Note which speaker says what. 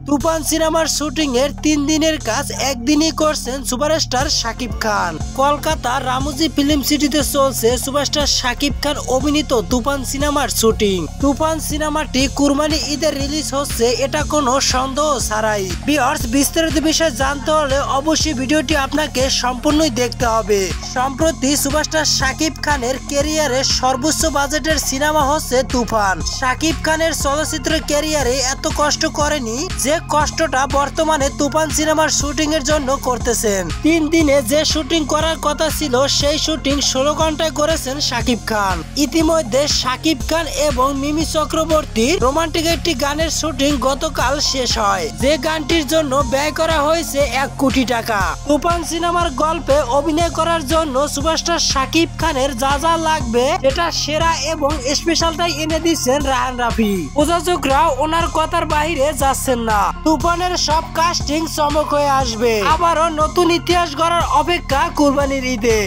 Speaker 1: তুফান সিনেমার শুটিং এর 3 দিনের কাজ একদিনই করছেন সুপারস্টার শাকিব খান। কলকাতার রামোজি ফিল্ম সিটিতে চলছে সুপারস্টার শাকিব খান অভিনীত তুফান সিনেমার শুটিং। তুফান সিনেমাটি কুরবানি ঈদে রিলিজ হচ্ছে, এটা কোনো সন্দেহ ছাড়াই। ভিউয়ার্স, বিস্তারিত বিষয় জানতে হলে অবশ্যই ভিডিওটি আপনাকে সম্পূর্ণই দেখতে হবে। সম্প্রতি সুপারস্টার শাকিব খানের ক্যারিয়ারের সর্বোচ্চ বাজেটের সিনেমা হচ্ছে তুফান। শাকিব খানের চলচ্চিত্র ক্যারিয়ারে এত কষ্ট করেনি যে কষ্টটা বর্তমানে তুফান সিনেমার শুটিং এর জন্য করতেছেন। 3 দিনে যে শুটিং করার কথা ছিল সেই শুটিং 16 ঘন্টায় করেছেন শাকিব খান। ইতিমধ্যে শাকিব খান এবং মিমি চক্রবর্তীর রোমান্টিক একটি গানের শুটিং গতকাল শেষ হয়, যে গানটির জন্য ব্যয় করা হয়েছে 1 কোটি টাকা। তুফান সিনেমার গল্পে অভিনয় করার জন্য সুপারস্টার শাকিব খানের যা যা লাগবে এটা সেরা এবং স্পেশালটাই এনে দিচ্ছেন রায়হান রাফি। প্রযোজকরা ওনার কথার বাইরে যাচ্ছেন না। তুফানের সব কাস্টিং চমক হয়ে আসবে। আবারও নতুন ইতিহাস গড়ার অপেক্ষা কুরবানির ঈদে।